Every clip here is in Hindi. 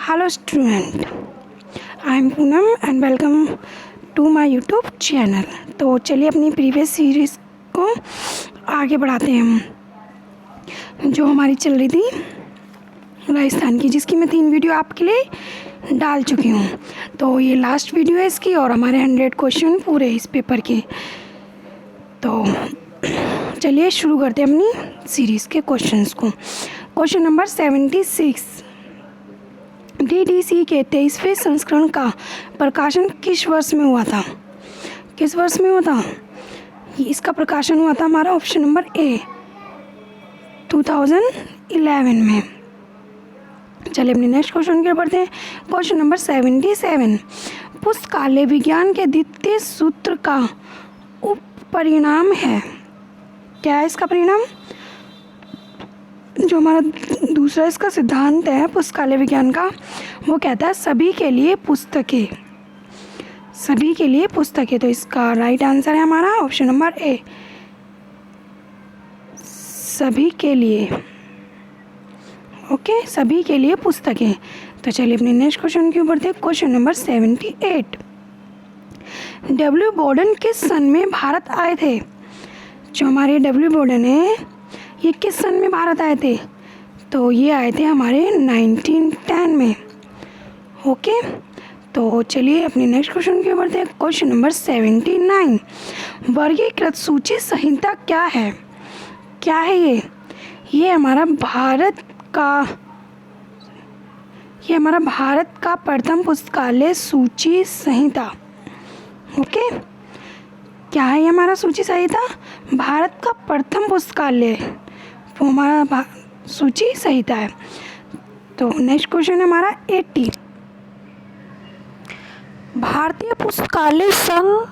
Hello student, I am Poonam and welcome to my YouTube channel. तो चलिए अपनी प्रीवियस सीरीज़ को आगे बढ़ाते हैं हम, जो हमारी चल रही थी राजस्थान की, जिसकी मैं 3 वीडियो आपके लिए डाल चुकी हूँ। तो ये लास्ट वीडियो है इसकी और हमारे 100 क्वेश्चन पूरे इस पेपर के। तो चलिए शुरू करते हैं अपनी सीरीज़ के क्वेश्चंस को। क्वेश्चन नंबर 76, DDC के 23वें संस्करण का प्रकाशन किस वर्ष में हुआ था? किस वर्ष में हुआ था? इसका प्रकाशन हुआ था हमारा ऑप्शन नंबर ए 2011 में। चलिए अपने नेक्स्ट क्वेश्चन की ओर बढ़ते हैं। क्वेश्चन नंबर 77, पुस्तकालय विज्ञान के द्वितीय सूत्र का उपपरिणाम है। क्या है इसका परिणाम? जो हमारा दूसरा इसका सिद्धांत है पुस्तकालय विज्ञान का, वो कहता है सभी के लिए पुस्तकें, सभी के लिए पुस्तकें। तो इसका राइट आंसर है हमारा ऑप्शन नंबर ए, सभी के लिए। ओके, सभी के लिए पुस्तकें। तो चलिए अपने नेक्स्ट क्वेश्चन के ऊपर थे। क्वेश्चन नंबर 78, डब्ल्यू बोर्डन किस सन में भारत आए थे? जो हमारे डब्ल्यू बोर्डन है, ये किस सन में भारत आए थे? तो ये आए थे हमारे 1910 में। ओके, तो चलिए अपने नेक्स्ट क्वेश्चन के ऊपर थे। क्वेश्चन नंबर 79, वर्गीकृत सूची संहिता क्या है? क्या है ये? ये हमारा भारत का प्रथम पुस्तकालय सूची संहिता। ओके, क्या है ये हमारा सूची संहिता? भारत का प्रथम पुस्तकालय, वो हमारा सूची संहिता है। तो नेक्स्ट क्वेश्चन है हमारा 80, भारतीय पुस्तकालय संघ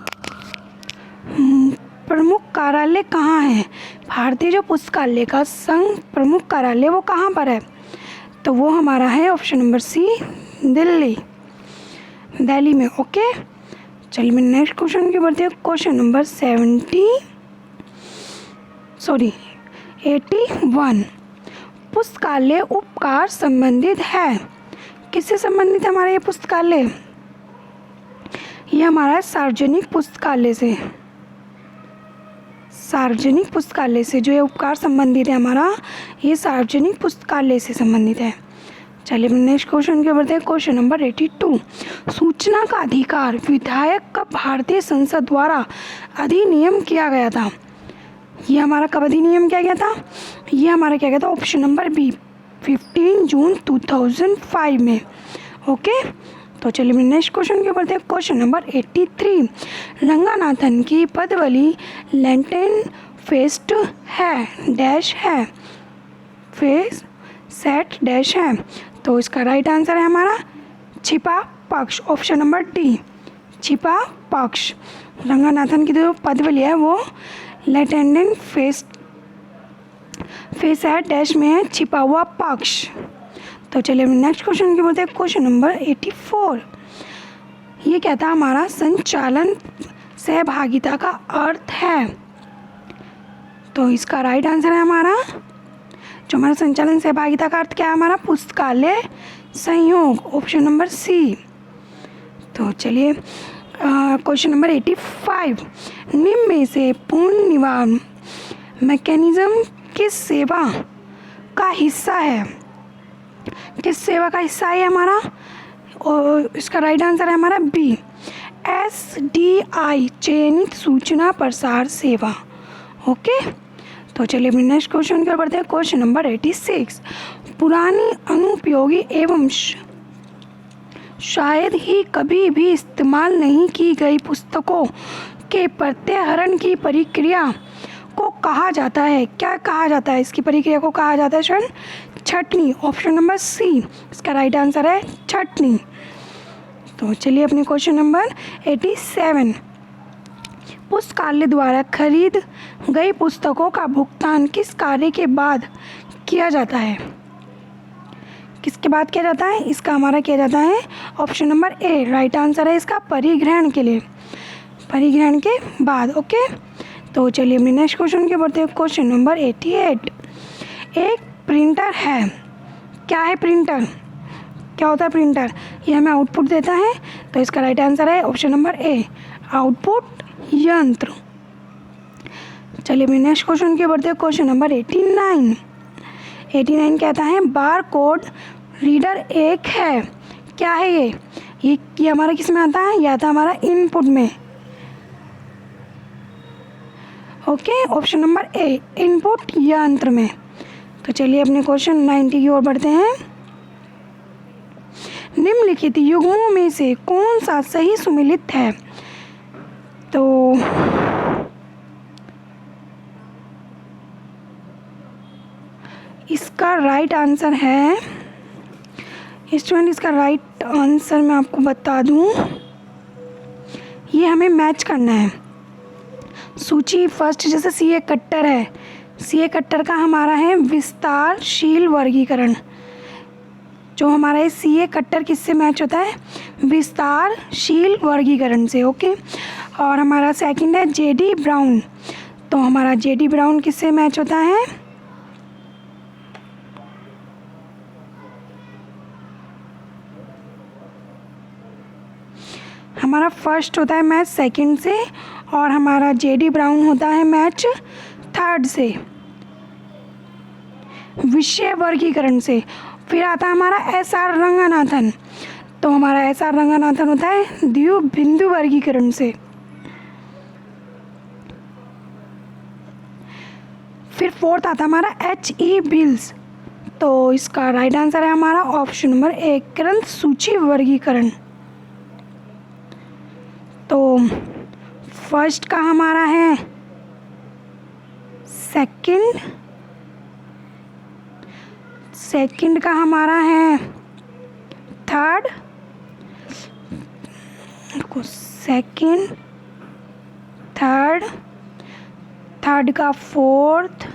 प्रमुख कार्यालय कहाँ है? भारतीय जो पुस्तकालय का संघ प्रमुख कार्यालय वो कहाँ पर है? तो वो हमारा है ऑप्शन नंबर सी, दिल्ली में। ओके, चलिए मैं नेक्स्ट क्वेश्चन की बढ़ते हैं। क्वेश्चन नंबर 81, पुस्तकालय उपकार संबंधित है। किससे संबंधित है हमारा ये पुस्तकालय? ये हमारा सार्वजनिक पुस्तकालय से, सार्वजनिक पुस्तकालय से जो ये उपकार संबंधित है हमारा, ये सार्वजनिक पुस्तकालय से संबंधित है। चलिए नेक्स्ट क्वेश्चन के बढ़ते हैं। क्वेश्चन नंबर 82, सूचना का अधिकार विधायक का भारतीय संसद द्वारा अधिनियम किया गया था। ये हमारा कब अधिनियम किया गया था? ये हमारा क्या गया था? ऑप्शन नंबर बी 15 जून 2005 में। ओके, तो चलिए नेक्स्ट क्वेश्चन के बढ़ते हैं। क्वेश्चन नंबर 83, रंगनाथन की पदवली लैटिन फेस्ट है डैश है, फेस सेट डैश है। तो इसका राइट आंसर है हमारा छिपा पक्ष, ऑप्शन नंबर डी, छिपा पक्ष। रंगनाथन की जो पदवली है वो लैटिन फेस एट डैश में है, छिपा हुआ पक्ष। तो चलिए नेक्स्ट क्वेश्चन की बोलते हैं। क्वेश्चन नंबर 84, ये कहता है हमारा संचालन सहभागिता का अर्थ है। तो इसका राइट आंसर है हमारा, जो हमारा संचालन सहभागिता का अर्थ क्या है हमारा? पुस्तकालय संयोग, ऑप्शन नंबर सी। तो चलिए क्वेश्चन नंबर 85, निम्न में से पूर्ण निवारण मैकेनिज्म किस सेवा का हिस्सा है? किस सेवा का हिस्सा है हमारा? और इसका राइट आंसर है हमारा बी, SDI, चयनित सूचना प्रसार सेवा। ओके, तो चलिए अपने नेक्स्ट क्वेश्चन की ओर बढ़ते हैं। क्वेश्चन नंबर 86, पुरानी अनुपयोगी एवं शायद ही कभी भी इस्तेमाल नहीं की गई पुस्तकों के प्रत्याहरण की प्रक्रिया को कहा जाता है। क्या कहा जाता है? इसकी प्रक्रिया को कहा जाता है स्टूडेंट छटनी, ऑप्शन नंबर सी। इसका राइट आंसर है छटनी। तो चलिए अपने क्वेश्चन नंबर 87, पुस्तकालय द्वारा खरीद गई पुस्तकों का भुगतान किस कार्य के बाद किया जाता है? किसके बाद किया जाता है? इसका हमारा किया जाता है option number A, right answer है इसका परिग्रहण के लिए, परिग्रहण के बाद। ओके, तो चलिए अपने नेक्स्ट क्वेश्चन के बढ़ते हैं। क्वेश्चन नंबर 88, एक प्रिंटर है। क्या है प्रिंटर? क्या होता है प्रिंटर? ये हमें आउटपुट देता है। तो इसका राइट आंसर है ऑप्शन नंबर ए, आउटपुट यंत्र। चलिए अपने नेक्स्ट क्वेश्चन की बढ़ते हैं। क्वेश्चन नंबर 89 कहता है बार कोड रीडर एक है। क्या है ये हमारा किस में आता है? ये आता है हमारा इनपुट में। Okay, option number A, input यंत्र में। तो चलिए अपने क्वेश्चन 90 की ओर बढ़ते हैं। निम्नलिखित युग्मों में से कौन सा सही सुमेलित है? तो इसका राइट आंसर है स्टूडेंट, इसका राइट आंसर मैं आपको बता दूं, ये हमें मैच करना है। सूची फर्स्ट, जैसे सीए कट्टर है, सीए कट्टर का हमारा है विस्तारशील वर्गीकरण। जो हमारा ये सीए कट्टर किससे मैच होता है? विस्तारशील वर्गीकरण से। ओके, और हमारा सेकंड है जेडी ब्राउन। तो हमारा जेडी ब्राउन किससे मैच होता है? हमारा फर्स्ट होता है मैच सेकंड से, और हमारा जेडी ब्राउन होता है मैच थर्ड से, विषय वर्गीकरण से। फिर आता है हमारा एसआर रंगनाथन। तो हमारा एसआर रंगनाथन होता है द्विव बिंदु वर्गीकरण से। फिर फोर्थ आता है हमारा एच.ई. बिल्स। तो इसका राइट आंसर है हमारा ऑप्शन नंबर ए, ग्रंथ सूची वर्गीकरण। तो फर्स्ट का हमारा है सेकंड का हमारा है थर्ड, सेकंड, थर्ड का फोर्थ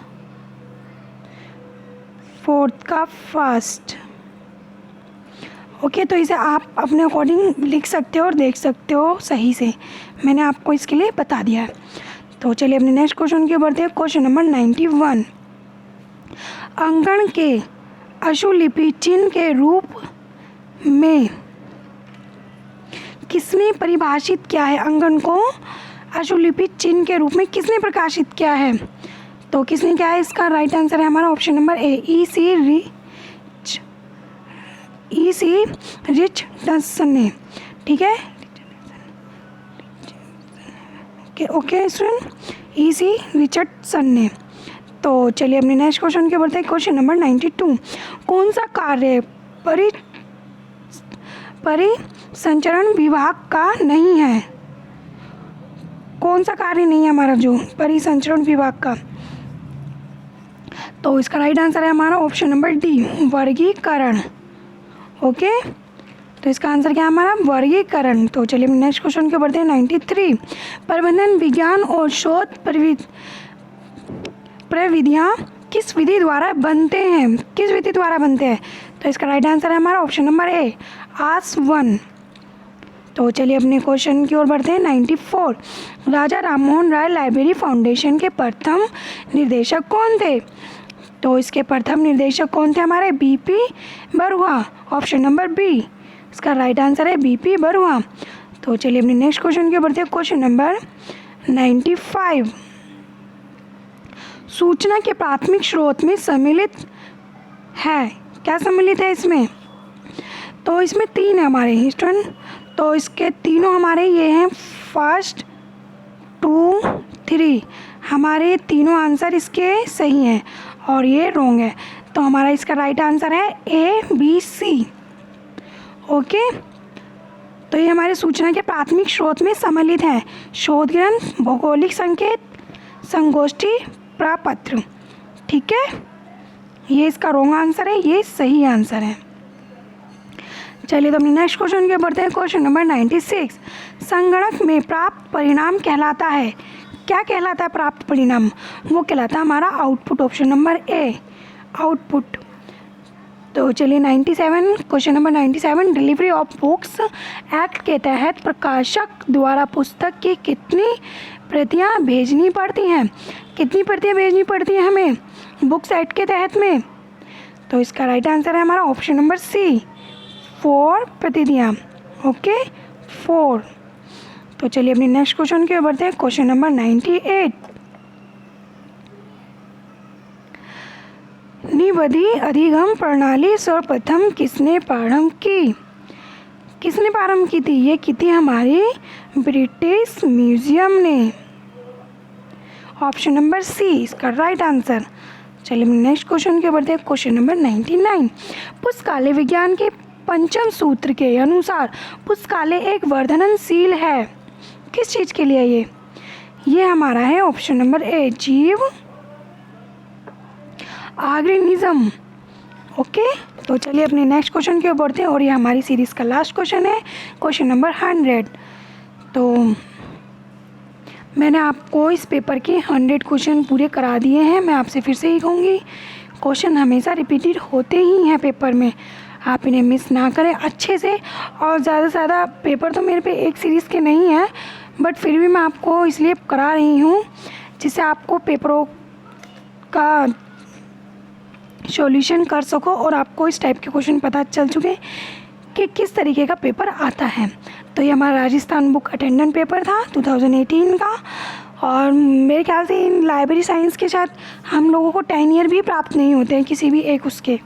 का फर्स्ट। ओके, तो इसे आप अपने अकॉर्डिंग लिख सकते हो और देख सकते हो सही से, मैंने आपको इसके लिए बता दिया है। तो चलिए अपने नेक्स्ट क्वेश्चन की बढ़ते हैं। क्वेश्चन नंबर 91, अंकन के अशुलिपि चिन्ह के रूप में किसने परिभाषित किया है? अंकन को अशुलिपि चिन्ह के रूप में किसने प्रकाशित किया है? तो किसने क्या है? इसका राइट आंसर है हमारा option number A, EC. Richardson ने। ठीक है, ओके स्टूडेंट, ई.सी. रिचर्डसन ने। तो चलिए अपने नेक्स्ट क्वेश्चन के बढ़ते हैं। क्वेश्चन नंबर 92, कौन सा कार्य परिसंचरण विभाग का नहीं है? कौन सा कार्य नहीं है हमारा जो परिसंचरण विभाग का? तो इसका राइट आंसर है हमारा ऑप्शन नंबर डी, वर्गीकरण। ओके, तो इसका आंसर क्या है हमारा? वर्गीकरण। तो चलिए नेक्स्ट क्वेश्चन के बढ़ते हैं। 93, प्रबंधन विज्ञान और शोध प्रविधियाँ किस विधि द्वारा बनते हैं? किस विधि द्वारा बनते हैं? तो इसका राइट आंसर है हमारा ऑप्शन नंबर ए, आसवन। तो चलिए अपने क्वेश्चन की ओर बढ़ते हैं। 94, राजा राममोहन राय लाइब्रेरी फाउंडेशन के प्रथम निर्देशक कौन थे? तो इसके प्रथम निर्देशक कौन थे हमारे? B P Barua, option number B. इसका राइट आंसर है बीपी बरुआ। तो चलिए अपने नेक्स्ट क्वेश्चन की ओर बढ़ते हैं। क्वेश्चन नंबर 95, सूचना के प्राथमिक स्रोत में सम्मिलित है। क्या सम्मिलित है इसमें? तो इसमें 3 है हमारे स्टूडेंट। तो इसके तीनों हमारे ये हैं, फर्स्ट 2 3। हमारे तीनों आंसर इसके सही हैं और ये रॉन्ग है। तो हमारा इसका राइट आंसर है ए, बी, सी। ओके, तो ये हमारे सूचना के प्राथमिक स्रोत में सम्मिलित है। शोध ग्रंथ, भौगोलिक संकेत, संगोष्ठी, प्रपत्र। ठीक है, ये इसका रॉन्ग आंसर है, ये सही आंसर है। चलिए तो अपने नेक्स्ट क्वेश्चन के बढ़ते हैं। क्वेश्चन नंबर 96, संगणक में प्राप्त परिणाम कहलाता है। क्या कहलाता है प्राप्त परिणाम? वो कहलाता है हमारा output, option number A, output. तो चलिए 97, question number 97, delivery of books act के तहत प्रकाशक द्वारा पुस्तक की कितनी प्रतियां भेजनी पड़ती हैं? कितनी प्रतियां भेजनी पड़ती हैं हमें बुक्स एक्ट के तहत में? तो इसका राइट आंसर है हमारा ऑप्शन नंबर सी, 4 प्रतिदियाँ, ओके 4। तो चलिए अपने नेक्स्ट क्वेश्चन की ओर बढ़ते हैं। क्वेश्चन नंबर 98, निबंधी अधिगम प्रणाली सर्वप्रथम किसने प्रारंभ की? किसने प्रारंभ की थी? ये की थी हमारी ब्रिटिश म्यूजियम ने। ऑप्शन नंबर सी इसका राइट आंसर। चलिए नेक्स्ट क्वेश्चन के बढ़ते हैं। क्वेश्चन नंबर 99, पुस्तकालय विज्ञान के पंचम सूत्र के अनुसार पुस्तकालय एक वर्धनशील है। किस चीज़ के लिए ये हमारा है ऑप्शन नंबर ए, जीव ऑर्गेनिज्म, ओके। तो चलिए अपने नेक्स्ट क्वेश्चन की ओर बढ़ते हैं और ये हमारी सीरीज़ का लास्ट क्वेश्चन है, क्वेश्चन नंबर 100। तो मैंने आपको इस पेपर के 100 क्वेश्चन पूरे करा दिए हैं। मैं आपसे फिर से ही कहूँगी, क्वेश्चन हमेशा रिपीटेड होते ही हैं पेपर में, आप इन्हें मिस ना करें अच्छे से। और ज़्यादा से ज़्यादा पेपर तो मेरे पे एक सीरीज़ के नहीं है, बट फिर भी मैं आपको इसलिए करा रही हूँ जिससे आपको पेपरों का सॉल्यूशन कर सको और आपको इस टाइप के क्वेश्चन पता चल चुके कि किस तरीके का पेपर आता है। तो ये हमारा राजस्थान बुक अटेंडेंट पेपर था 2018 का, और मेरे ख्याल से इन लाइब्रेरी साइंस के साथ हम लोगों को 10 ईयर भी प्राप्त नहीं होते हैं किसी भी एक उसके।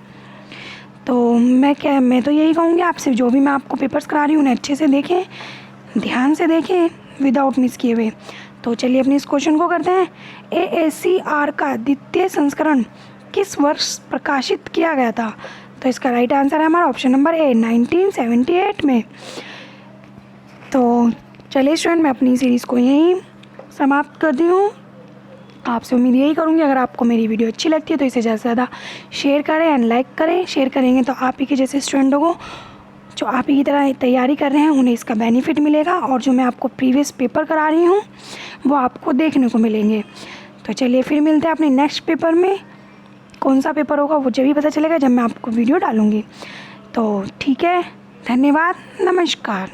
तो मैं तो यही कहूँगी आपसे, जो भी मैं आपको पेपर्स करा रही हूँ उन्हें अच्छे से देखें, ध्यान से देखें, विदाउट मिस किए हुए। तो चलिए अपने इस क्वेश्चन को करते हैं। AACR का द्वितीय संस्करण किस वर्ष प्रकाशित किया गया था? तो इसका राइट आंसर है हमारा ऑप्शन नंबर ए, 1978 में। तो चलिए स्टूडेंट, मैं अपनी सीरीज़ को यहीं समाप्त करती हूँ। आपसे उम्मीद यही करूँगी, अगर आपको मेरी वीडियो अच्छी लगती है तो इसे ज़्यादा से ज़्यादा शेयर करें एंड लाइक करें। शेयर करेंगे तो आप ही के जैसे स्टूडेंटों को जो आप ही की तरह तैयारी कर रहे हैं उन्हें इसका बेनिफिट मिलेगा, और जो मैं आपको प्रीवियस पेपर करा रही हूँ वो आपको देखने को मिलेंगे। तो चलिए फिर मिलते हैं अपने नेक्स्ट पेपर में। कौन सा पेपर होगा वो जब भी पता चलेगा जब मैं आपको वीडियो डालूँगी। तो ठीक है, धन्यवाद, नमस्कार।